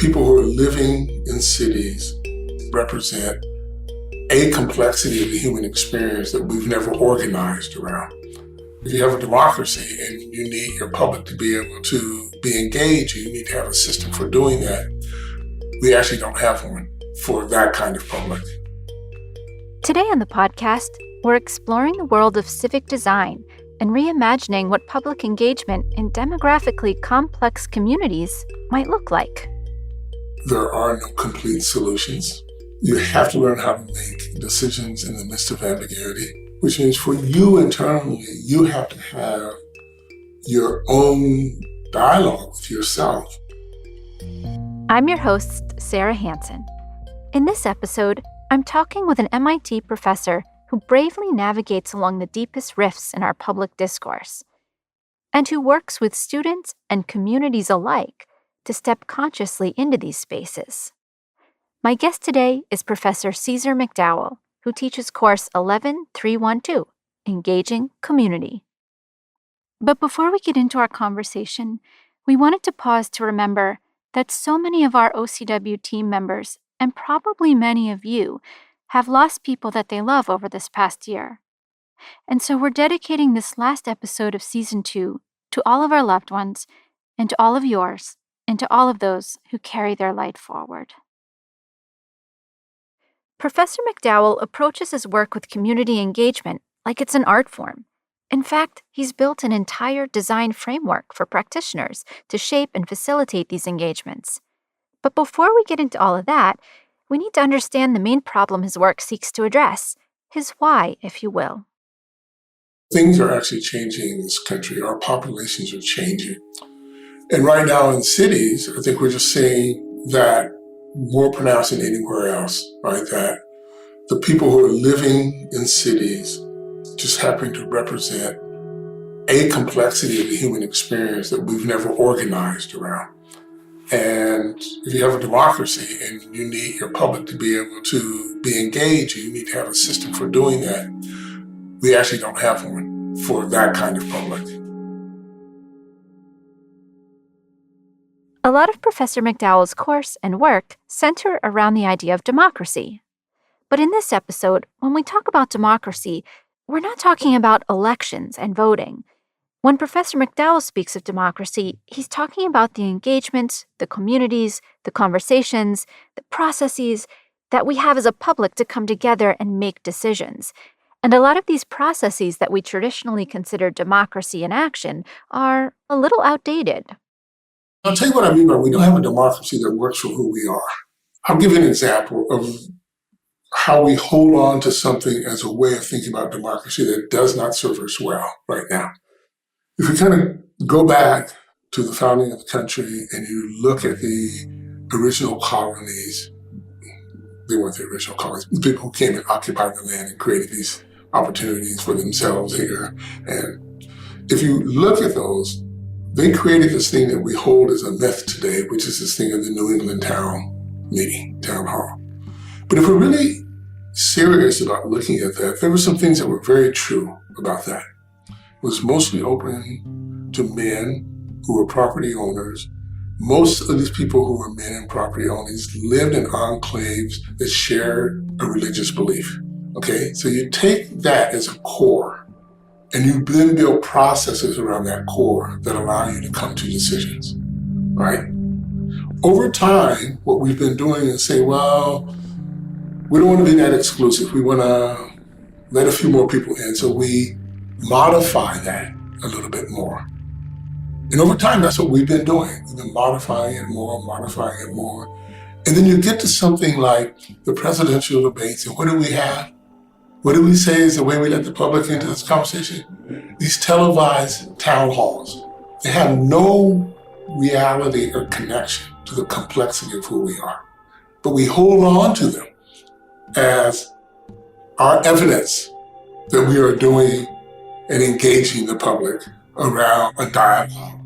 people who are living in cities represent a complexity of the human experience that we've never organized around. If you have a democracy and you need your public to be able to be engaged, you need to have a system for doing that. We actually don't have one for that kind of public. Today on the podcast, we're exploring the world of civic design and reimagining what public engagement in demographically complex communities might look like. There are no complete solutions. You have to learn how to make decisions in the midst of ambiguity, which means for you internally, you have to have your own dialogue with yourself. I'm your host, Sarah Hansen. In this episode, I'm talking with an MIT professor who bravely navigates along the deepest rifts in our public discourse, and who works with students and communities alike to step consciously into these spaces. My guest today is Professor Ceasar McDowell, who teaches course 11312, Engaging Community. But before we get into our conversation, we wanted to pause to remember that so many of our OCW team members, and probably many of you, have lost people that they love over this past year. And so we're dedicating this last episode of Season 2 to all of our loved ones, and to all of yours, and to all of those who carry their light forward. Professor McDowell approaches his work with community engagement like it's an art form. In fact, he's built an entire design framework for practitioners to shape and facilitate these engagements. But before we get into all of that, we need to understand the main problem his work seeks to address, his why, if you will. Things are actually changing in this country. Our populations are changing. And right now in cities, I think we're just seeing that more pronounced than anywhere else, right? That the people who are living in cities just happen to represent a complexity of the human experience that we've never organized around. And if you have a democracy and you need your public to be able to be engaged, you need to have a system for doing that. We actually don't have one for that kind of public. A lot of Professor McDowell's course and work center around the idea of democracy. But in this episode, when we talk about democracy, we're not talking about elections and voting. When Professor McDowell speaks of democracy, he's talking about the engagements, the communities, the conversations, the processes that we have as a public to come together and make decisions. And a lot of these processes that we traditionally consider democracy in action are a little outdated. I'll tell you what I mean by we don't have a democracy that works for who we are. I'll give you an example of how we hold on to something as a way of thinking about democracy that does not serve us well right now. If we kind of go back to the founding of the country and you look at the original colonies, they weren't the original colonies, the people who came and occupied the land and created these opportunities for themselves here. And if you look at those, they created this thing that we hold as a myth today, which is this thing of the New England town meeting, town hall. But if we're really serious about looking at that, there were some things that were very true about that. It was mostly open to men who were property owners. Most of these people who were men and property owners lived in enclaves that shared a religious belief. Okay, so you take that as a core, and you then build processes around that core that allow you to come to decisions, right? Over time, what we've been doing is say, well, we don't want to be that exclusive. We want to let a few more people in. So we modify that a little bit more. And over time, that's what we've been doing. We've been modifying it more. And then you get to something like the presidential debates. And what do we have? What do we say is the way we let the public into this conversation? These televised town halls. They have no reality or connection to the complexity of who we are. But we hold on to them as our evidence that we are doing and engaging the public around a dialogue.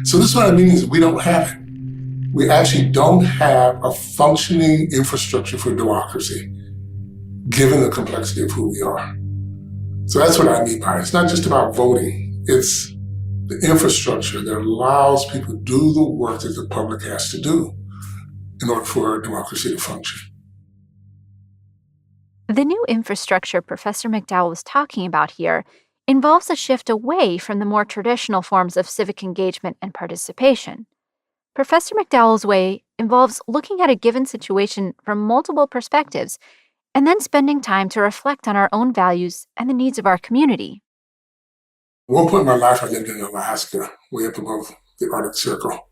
So this is what I mean is we don't have it. We actually don't have a functioning infrastructure for democracy, given the complexity of who we are. So that's what I mean by it. It's not just about voting. It's the infrastructure that allows people to do the work that the public has to do. in order for democracy to function. The new infrastructure Professor McDowell was talking about here involves a shift away from the more traditional forms of civic engagement and participation. Professor McDowell's way involves looking at a given situation from multiple perspectives and then spending time to reflect on our own values and the needs of our community. At one point in my life, I lived in Alaska, way up above the Arctic Circle.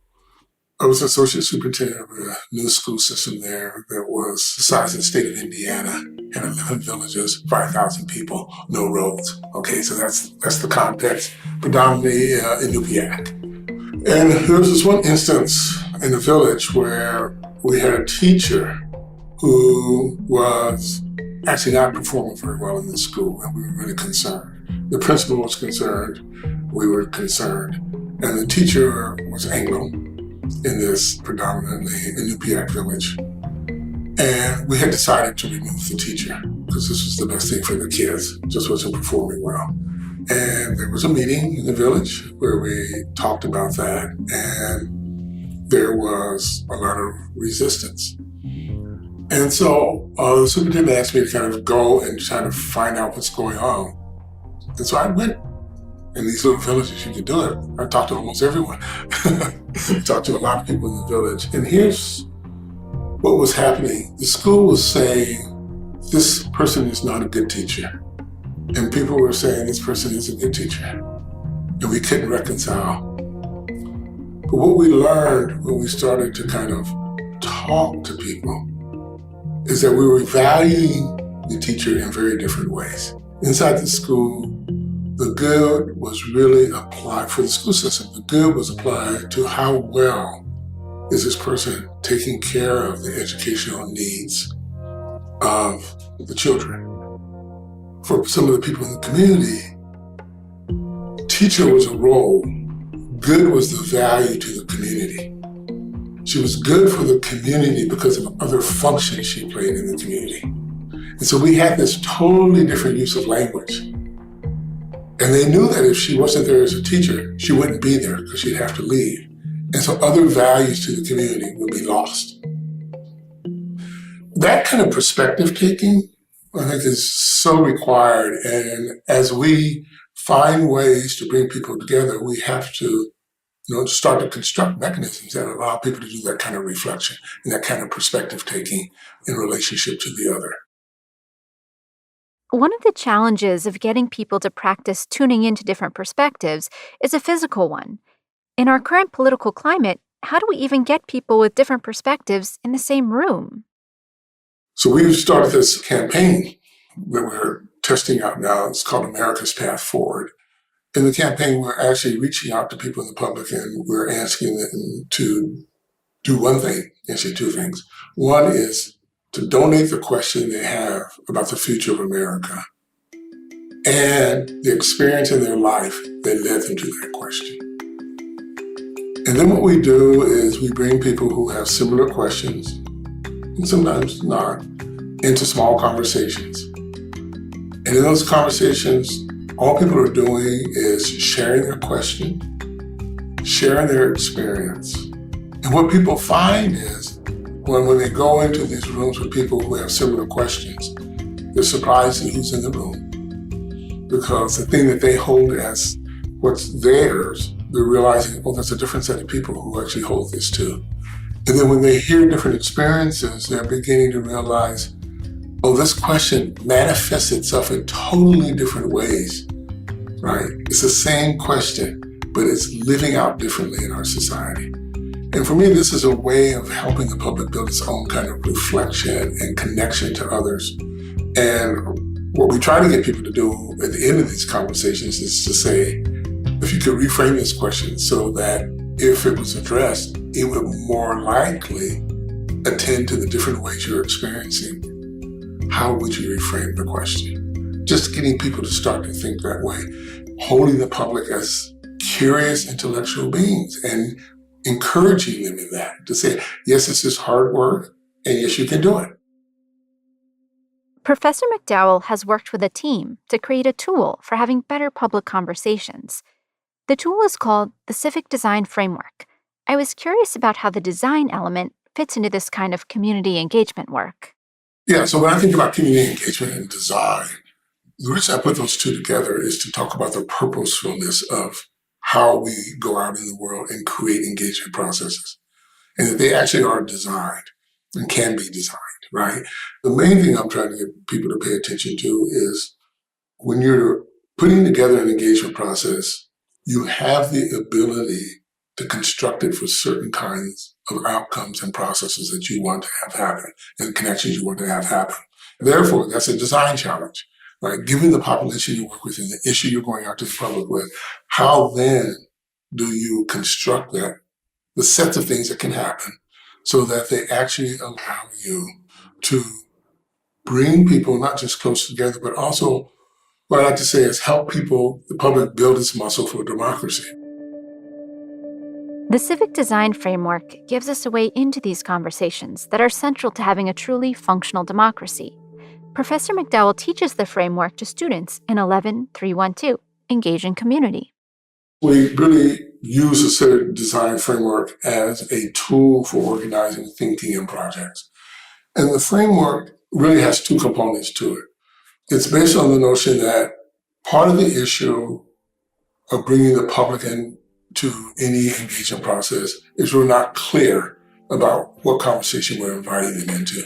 I was associate superintendent of a new school system there that was the size of the state of Indiana, had 11 villages, 5,000 people, no roads. Okay, so that's the context, predominantly Inupiaq. And there was this one instance in the village where we had a teacher who was actually not performing very well in the school, and we were really concerned. The principal was concerned, we were concerned, and the teacher was Anglo in this predominantly Inupiaq village. And we had decided to remove the teacher because this was the best thing for the kids, just wasn't performing well. And there was a meeting in the village where we talked about that, and there was a lot of resistance. And so the superintendent asked me to kind of go and try to find out what's going on. And so I went. In these little villages, you can do it. I talked to almost everyone. I talked to a lot of people in the village. And here's what was happening. The school was saying, this person is not a good teacher. And people were saying, this person is a good teacher. And we couldn't reconcile. But what we learned when we started to kind of talk to people is that we were valuing the teacher in very different ways. Inside the school, the good was really applied for the school system. The good was applied to how well is this person taking care of the educational needs of the children. For some of the people in the community, teacher was a role. Good was the value to the community. She was good for the community because of other functions she played in the community. And so we had this totally different use of language. And they knew that if she wasn't there as a teacher, she wouldn't be there because she'd have to leave. And so other values to the community would be lost. That kind of perspective taking, I think, is so required. And as we find ways to bring people together, we have to start to construct mechanisms that allow people to do that kind of reflection and that kind of perspective taking in relationship to the other. One of the challenges of getting people to practice tuning into different perspectives is a physical one. In our current political climate, how do we even get people with different perspectives in the same room? So we've started this campaign that we're testing out now. It's called America's Path Forward. In the campaign, we're actually reaching out to people in the public and we're asking them to do one thing, actually two things. One is to donate the question they have about the future of America and the experience in their life that led them to that question. And then what we do is we bring people who have similar questions, and sometimes not, into small conversations. And in those conversations, all people are doing is sharing their question, sharing their experience. And what people find is when they go into these rooms with people who have similar questions, they're surprised at who's in the room. Because the thing that they hold as what's theirs, they're realizing, oh, there's a different set of people who actually hold this too. And then when they hear different experiences, they're beginning to realize, oh, this question manifests itself in totally different ways, right? It's the same question, but it's living out differently in our society. And for me, this is a way of helping the public build its own kind of reflection and connection to others. And what we try to get people to do at the end of these conversations is to say, if you could reframe this question so that if it was addressed, it would more likely attend to the different ways you're experiencing. How would you reframe the question? Just getting people to start to think that way, holding the public as curious intellectual beings and encouraging them in that, to say, yes, this is hard work, and yes, you can do it. Professor McDowell has worked with a team to create a tool for having better public conversations. The tool is called the Civic Design Framework. I was curious about how the design element fits into this kind of community engagement work? Yeah, so when I think about community engagement and design, the reason I put those two together is to talk about the purposefulness of how we go out in the world and create engagement processes, and that they actually are designed and can be designed, right? The main thing I'm trying to get people to pay attention to is when you're putting together an engagement process, you have the ability to construct it for certain kinds of outcomes and processes that you want to have happen and connections you want to have happen. Therefore, that's a design challenge, right? Given the population you work with and the issue you're going out to the public with, how then do you construct that, the sets of things that can happen so that they actually allow you to bring people not just close together, but also what I like to say is help people, the public, build its muscle for democracy. The Civic Design Framework gives us a way into these conversations that are central to having a truly functional democracy. Professor McDowell teaches the framework to students in 11.312, Engage in Community. We really use the Civic Design Framework as a tool for organizing thinking and projects. And the framework really has two components to it. It's based on the notion that part of the issue of bringing the public into any engagement process is we're not clear about what conversation we're inviting them into.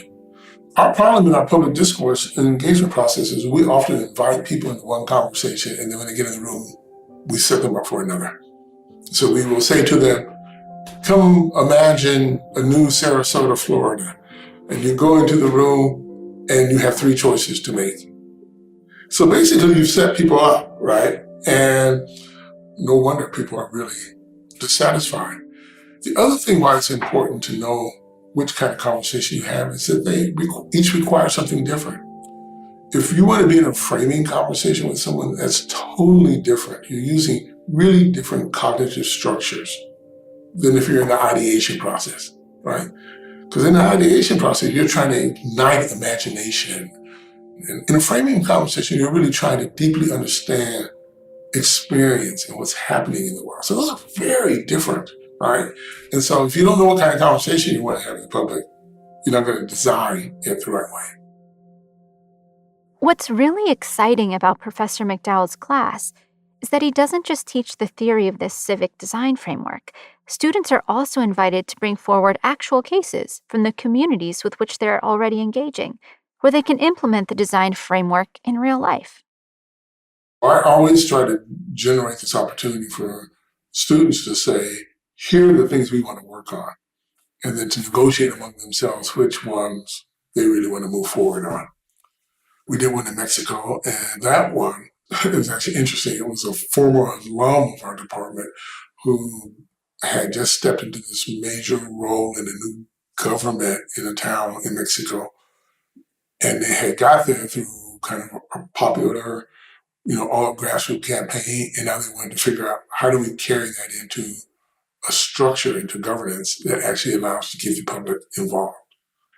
Our problem in our public discourse and engagement process is we often invite people into one conversation, and then when they get in the room, we set them up for another. So we will say to them, come imagine a new Sarasota, Florida, and you go into the room and you have three choices to make. So basically you've set people up, right? And no wonder people are really dissatisfied. The other thing why it's important to know which kind of conversation you have is that they each require something different. If you want to be in a framing conversation with someone, that's totally different. You're using really different cognitive structures than if you're in the ideation process, right? Because in the ideation process, you're trying to ignite imagination. And in a framing conversation, you're really trying to deeply understand experience and what's happening in the world. So those are very different, right? And so if you don't know what kind of conversation you want to have in public, you're not going to design it the right way. What's really exciting about Professor McDowell's class is that he doesn't just teach the theory of this civic design framework. Students are also invited to bring forward actual cases from the communities with which they're already engaging, where they can implement the design framework in real life. I always try to generate this opportunity for students to say, here are the things we want to work on, and then to negotiate among themselves which ones they really want to move forward on. We did one in Mexico, and that one is actually interesting. It was a former alum of our department who had just stepped into this major role in a new government in a town in Mexico. And they had got there through kind of a popular, all grassroots campaign. And now they wanted to figure out how do we carry that into a structure, into governance that actually allows to keep the public involved.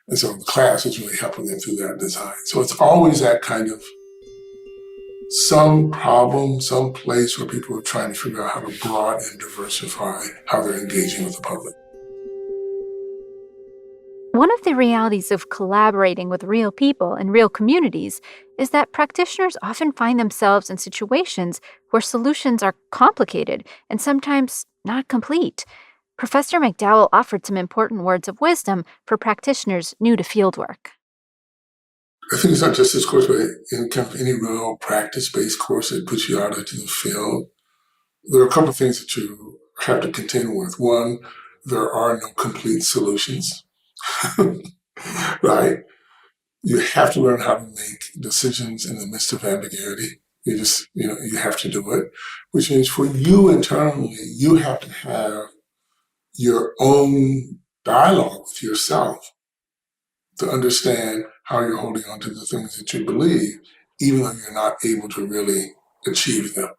And so the class is really helping them through that design. So it's always that kind of some problem, some place where people are trying to figure out how to broaden and diversify how they're engaging with the public. One of the realities of collaborating with real people in real communities is that practitioners often find themselves in situations where solutions are complicated and sometimes not complete. Professor McDowell offered some important words of wisdom for practitioners new to fieldwork. I think it's not just this course, but in kind of any real practice-based course that puts you out into the field, there are a couple of things that you have to contend with. One, there are no complete solutions, right? You have to learn how to make decisions in the midst of ambiguity. You have to do it, which means for you internally, you have to have your own dialogue with yourself to understand how you're holding on to the things that you believe, even though you're not able to really achieve them,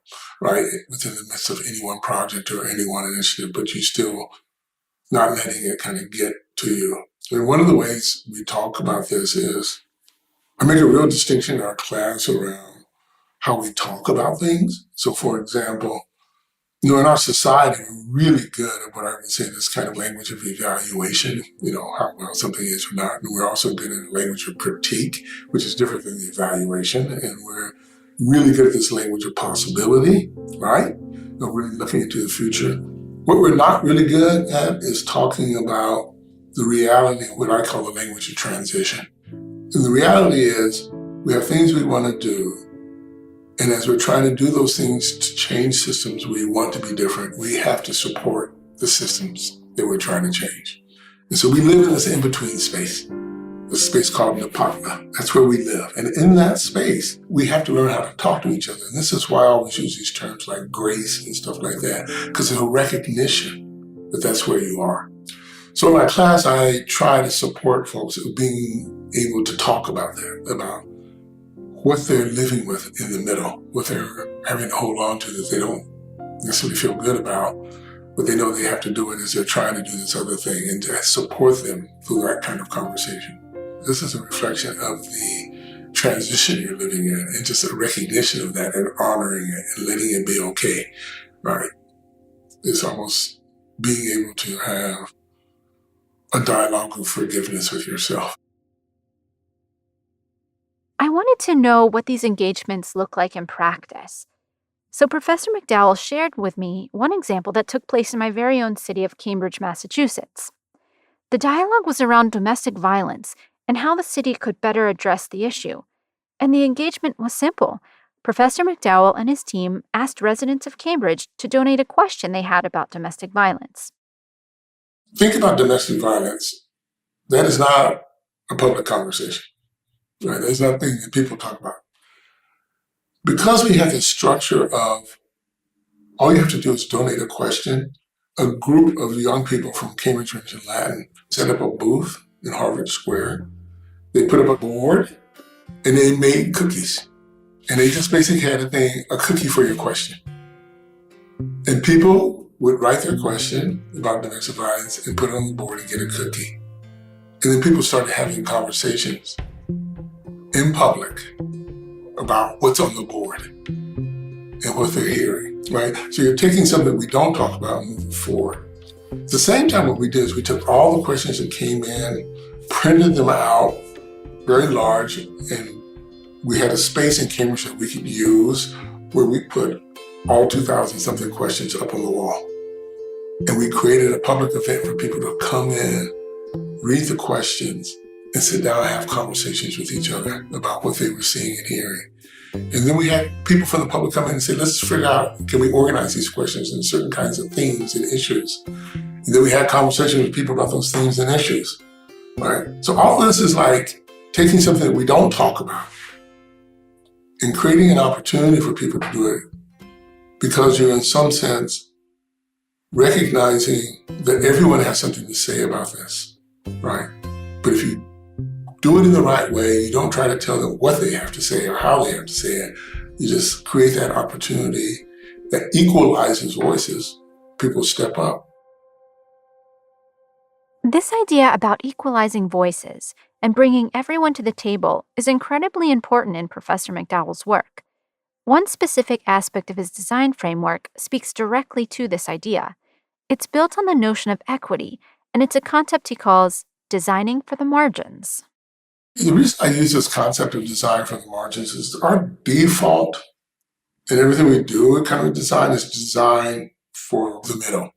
right? Within the midst of any one project or any one initiative, but you still not letting it kind of get to you. And one of the ways we talk about this is I make a real distinction in our class around how we talk about things. So for example, In our society, we're really good at what I would say this kind of language of evaluation, how well something is or not. And we're also good at the language of critique, which is different than the evaluation. And we're really good at this language of possibility, right? Really looking into the future. What we're not really good at is talking about the reality of what I call the language of transition. And the reality is we have things we want to do. And as we're trying to do those things to change systems we want to be different, we have to support the systems that we're trying to change. And so we live in this in-between space, a space called Napatna. That's where we live. And in that space, we have to learn how to talk to each other. And this is why I always use these terms like grace and stuff like that, because there's a recognition that that's where you are. So in my class, I try to support folks in being able to talk about that, about what they're living with in the middle, what they're having to hold on to that they don't necessarily feel good about, but they know they have to do it as they're trying to do this other thing, and to support them through that kind of conversation. This is a reflection of the transition you're living in, and just a recognition of that and honoring it and letting it be okay, right? It's almost being able to have a dialogue of forgiveness with yourself. I wanted to know what these engagements look like in practice. So Professor McDowell shared with me one example that took place in my very own city of Cambridge, Massachusetts. The dialogue was around domestic violence and how the city could better address the issue. And the engagement was simple. Professor McDowell and his team asked residents of Cambridge to donate a question they had about domestic violence. Think about domestic violence. That is not a public conversation. Right? That's not a thing that people talk about. Because we have this structure of all you have to do is donate a question, a group of young people from Cambridge and Latin set up a booth in Harvard Square. They put up a board and they made cookies. And they just basically had a cookie for your question. And people would write their question about domestic violence and put it on the board and get a cookie. And then people started having conversations in public about what's on the board and what they're hearing, right? So you're taking something we don't talk about and moving forward. At the same time, what we did is we took all the questions that came in, printed them out, very large, and we had a space in Cambridge that we could use where we put all 2,000 something questions up on the wall. And we created a public event for people to come in, read the questions, and sit down and have conversations with each other about what they were seeing and hearing. And then we had people from the public come in and say, let's figure out, can we organize these questions in certain kinds of themes and issues? And then we had conversations with people about those themes and issues, right? So all of this is like taking something that we don't talk about and creating an opportunity for people to do it because you're in some sense recognizing that everyone has something to say about this, right? But if you do it in the right way, you don't try to tell them what they have to say or how they have to say it. You just create that opportunity that equalizes voices. People step up. This idea about equalizing voices and bringing everyone to the table is incredibly important in Professor McDowell's work. One specific aspect of his design framework speaks directly to this idea. It's built on the notion of equity, and it's a concept he calls designing for the margins. The reason I use this concept of design for the margins is our default in everything we do in kind of design is design for the middle,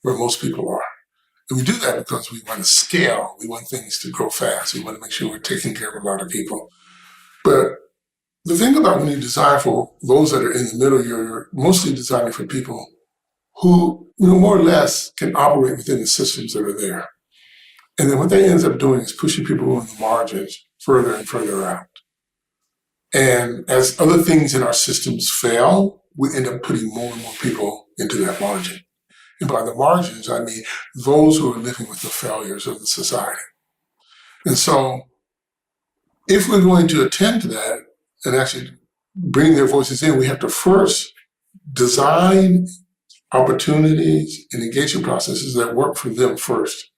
where most people are. And we do that because we want to scale. We want things to grow fast. We want to make sure we're taking care of a lot of people. But the thing about when you design for those that are in the middle, you're mostly designing for people who, more or less can operate within the systems that are there. And then what that ends up doing is pushing people on the margins further and further out. And as other things in our systems fail, we end up putting more and more people into that margin. And by the margins, I mean those who are living with the failures of the society. And so if we're going to attend to that and actually bring their voices in, we have to first design opportunities and engagement processes that work for them first.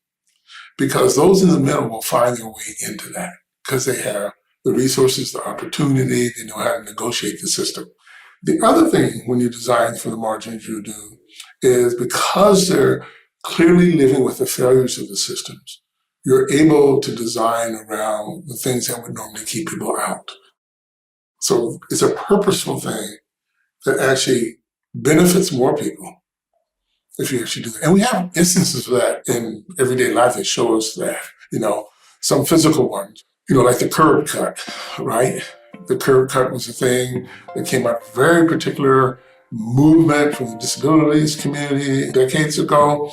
Because those in the middle will find their way into that because they have the resources, the opportunity, they know how to negotiate the system. The other thing when you design for the margins you do is because they're clearly living with the failures of the systems, you're able to design around the things that would normally keep people out. So it's a purposeful thing that actually benefits more people if you actually do that. And we have instances of that in everyday life that show us that, some physical ones, like the curb cut, right? The curb cut was a thing that came out of a very particular movement from the disabilities community decades ago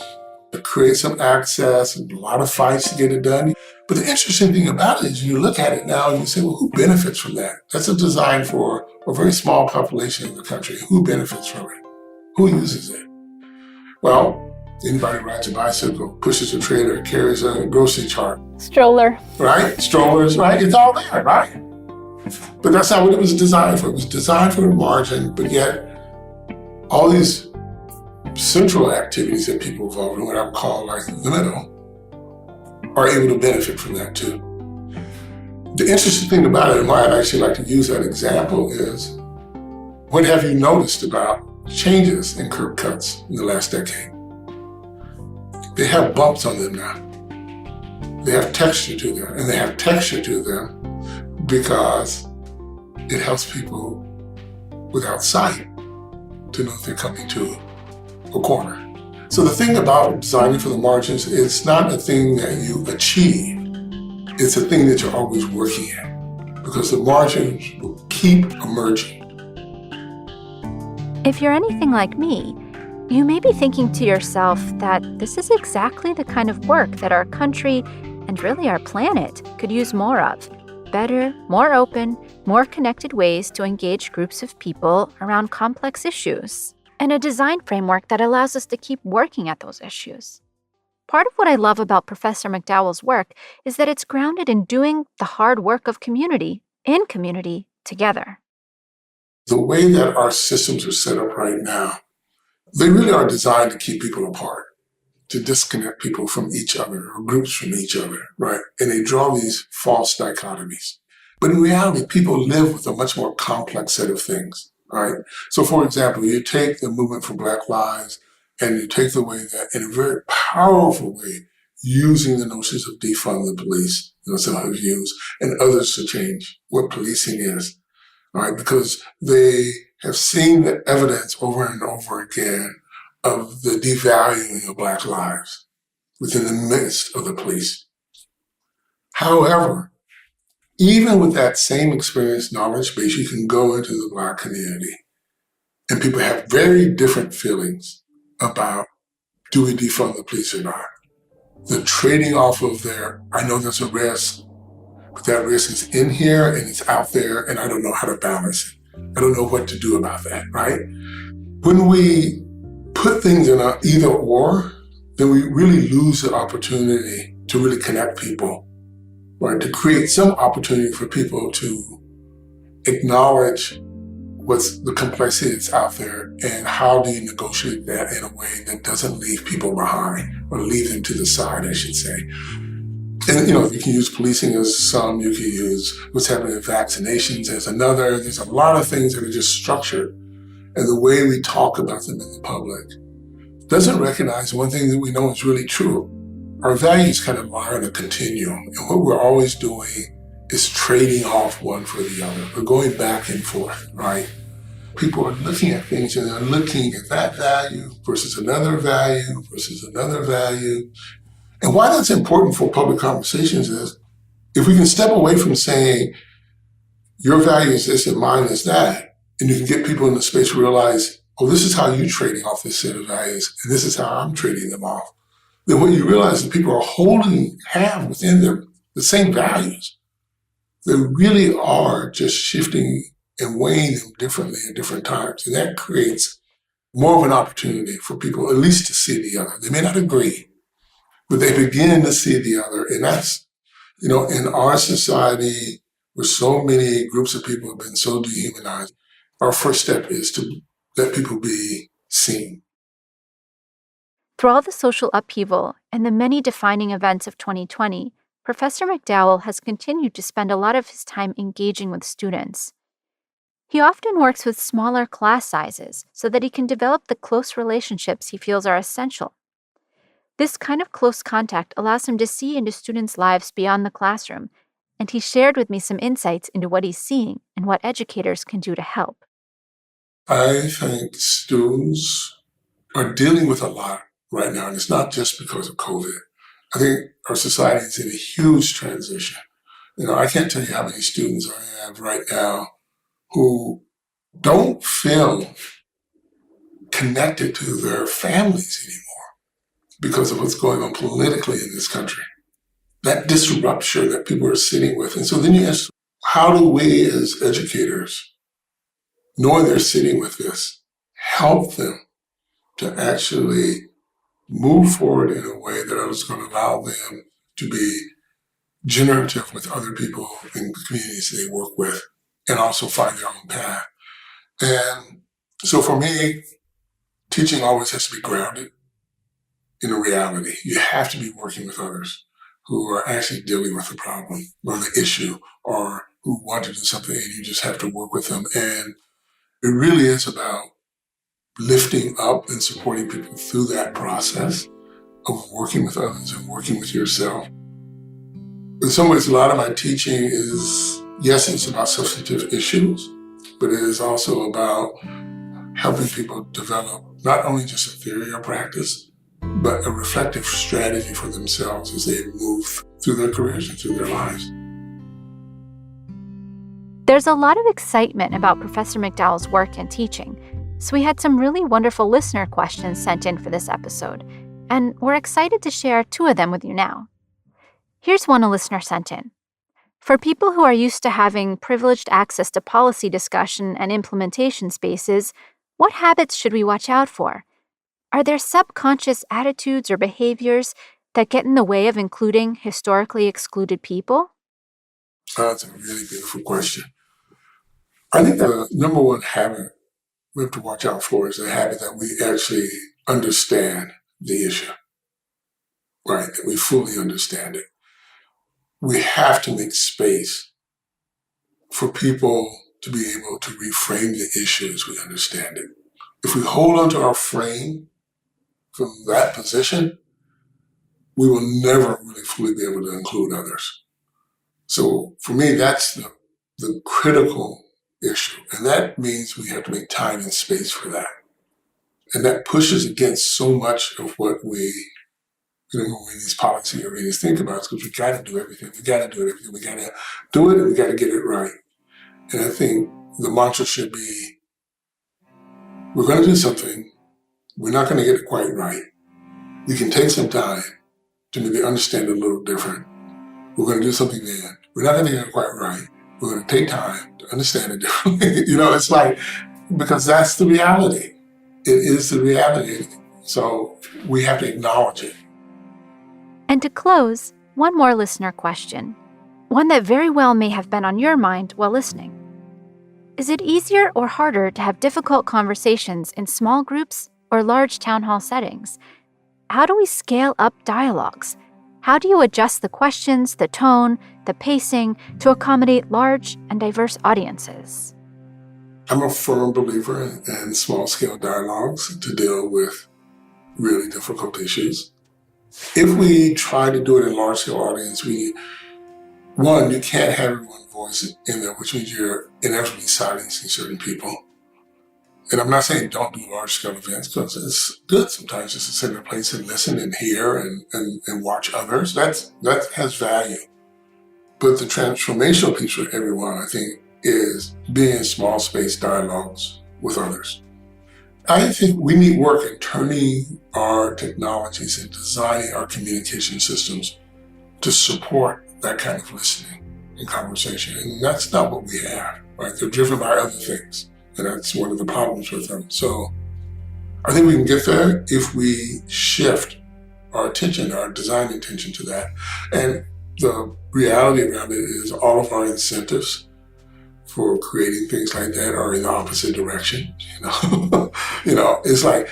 to create some access and a lot of fights to get it done. But the interesting thing about it is you look at it now and you say, well, who benefits from that? That's a design for a very small population in the country. Who benefits from it? Who uses it? Well, anybody rides a bicycle, pushes a trailer, carries a grocery cart. Stroller. Right? Strollers, right? It's all there, right? But that's not what it was designed for. It was designed for the margin, but yet all these central activities that people involved in, what I would call like the middle, are able to benefit from that too. The interesting thing about it, and why I'd actually like to use that example, is what have you noticed about changes in curb cuts in the last decade? They have bumps on them now. They have texture to them, and they have texture to them because it helps people without sight to know if they're coming to a corner. So the thing about designing for the margins, it's not a thing that you achieve. It's a thing that you're always working at because the margins will keep emerging. If you're anything like me, you may be thinking to yourself that this is exactly the kind of work that our country, and really our planet, could use more of. Better, more open, more connected ways to engage groups of people around complex issues, and a design framework that allows us to keep working at those issues. Part of what I love about Professor McDowell's work is that it's grounded in doing the hard work of community, in community, together. The way that our systems are set up right now, they really are designed to keep people apart, to disconnect people from each other or groups from each other, right? And they draw these false dichotomies. But in reality, people live with a much more complex set of things, right? So for example, you take the movement for Black Lives and you take the way that, in a very powerful way, using the notions of defund the police, some have used, and others to change what policing is, right? Because they have seen the evidence over and over again of the devaluing of Black lives within the midst of the police. However, even with that same experience knowledge base, you can go into the Black community and people have very different feelings about, do we defund the police or not? The trading off of I know there's a risk, but that risk is in here and it's out there and I don't know how to balance it. I don't know what to do about that, right? When we put things in an either or, then we really lose the opportunity to really connect people, right? To create some opportunity for people to acknowledge what's the complexity that's out there and how do you negotiate that in a way that doesn't leave people behind or leave them to the side, I should say. And, you can use policing as some, you can use what's happening with vaccinations as another. There's a lot of things that are just structured. And the way we talk about them in the public doesn't recognize one thing that we know is really true. Our values kind of lie on a continuum. And what we're always doing is trading off one for the other. We're going back and forth, right? People are looking at things and they're looking at that value versus another value versus another value. And why that's important for public conversations is if we can step away from saying your value is this and mine is that, and you can get people in the space to realize, oh, this is how you're trading off this set of values, and this is how I'm trading them off. Then what you realize is people have within them the same values. They really are just shifting and weighing them differently at different times. And that creates more of an opportunity for people at least to see the other. They may not agree, but they begin to see the other. And that's, in our society where so many groups of people have been so dehumanized, our first step is to let people be seen. Through all the social upheaval and the many defining events of 2020, Professor McDowell has continued to spend a lot of his time engaging with students. He often works with smaller class sizes so that he can develop the close relationships he feels are essential. This kind of close contact allows him to see into students' lives beyond the classroom, and he shared with me some insights into what he's seeing and what educators can do to help. I think students are dealing with a lot right now, and it's not just because of COVID. I think our society is in a huge transition. I can't tell you how many students I have right now who don't feel connected to their families anymore because of what's going on politically in this country. That disruption that people are sitting with. And so then you ask, how do we as educators, knowing they're sitting with this, help them to actually move forward in a way that is going to allow them to be generative with other people in the communities they work with and also find their own path. And so for me, teaching always has to be grounded in a reality. You have to be working with others who are actually dealing with the problem or the issue or who want to do something, and you just have to work with them. And it really is about lifting up and supporting people through that process of working with others and working with yourself. In some ways, a lot of my teaching is, yes, it's about substantive issues, but it is also about helping people develop not only just a theory or practice, but a reflective strategy for themselves as they move through their careers and through their lives. There's a lot of excitement about Professor McDowell's work and teaching, so we had some really wonderful listener questions sent in for this episode, and we're excited to share 2 of them with you now. Here's one a listener sent in. For people who are used to having privileged access to policy discussion and implementation spaces, what habits should we watch out for? Are there subconscious attitudes or behaviors that get in the way of including historically excluded people? That's a really beautiful question. I think the number one habit we have to watch out for is the habit that we actually understand the issue, right? That we fully understand it. We have to make space for people to be able to reframe the issue as we understand it. If we hold on to our frame from that position, we will never really fully be able to include others. So for me, that's the critical issue. And that means we have to make time and space for that. And that pushes against so much of what we, when these policy arenas think about, because we got to do everything. We got to do everything. We got to do it and we got to get it right. And I think the mantra should be, we're going to do something. We're not going to get it quite right. We can take some time to maybe understand it a little different. We're going to do something then. We're not going to get it quite right. We're going to take time to understand it differently. It's like, because that's the reality. It is the reality. So we have to acknowledge it. And to close, one more listener question, one that very well may have been on your mind while listening. Is it easier or harder to have difficult conversations in small groups or large town hall settings? How do we scale up dialogues? How do you adjust the questions, the tone, the pacing to accommodate large and diverse audiences? I'm a firm believer in small-scale dialogues to deal with really difficult issues. If we try to do it in large-scale audience, you can't have everyone's voice in there, which means you're inevitably silencing certain people. And I'm not saying don't do large-scale events, because it's good sometimes just to sit in a place and listen and hear and watch others. That has value. But the transformational piece for everyone, I think, is being in small space dialogues with others. I think we need work in turning our technologies and designing our communication systems to support that kind of listening and conversation. And that's not what we have, right? They're driven by other things. And that's one of the problems with them. So I think we can get there if we shift our attention, our design attention to that. And the reality around it is all of our incentives for creating things like that are in the opposite direction. It's like,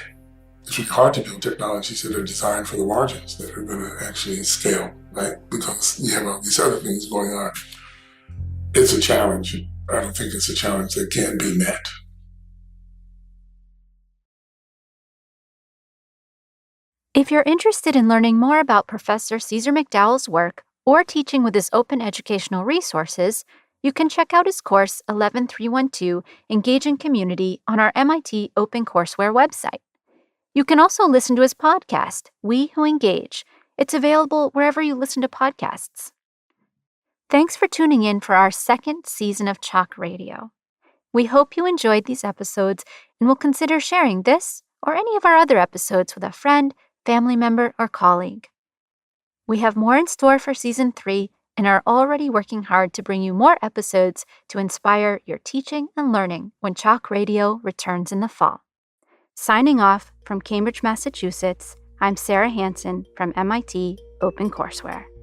it's really hard to build technologies that are designed for the margins that are going to actually scale, right? Because you have all these other things going on. It's a challenge. I don't think it's a challenge that can be met. If you're interested in learning more about Professor Ceasar McDowell's work or teaching with his open educational resources, you can check out his course 11312, Engaging Community, on our MIT OpenCourseWare website. You can also listen to his podcast, We Who Engage. It's available wherever you listen to podcasts. Thanks for tuning in for our second season of Chalk Radio. We hope you enjoyed these episodes and will consider sharing this or any of our other episodes with a friend, family member, or colleague. We have more in store for Season 3 and are already working hard to bring you more episodes to inspire your teaching and learning when Chalk Radio returns in the fall. Signing off from Cambridge, Massachusetts, I'm Sarah Hansen from MIT OpenCourseWare.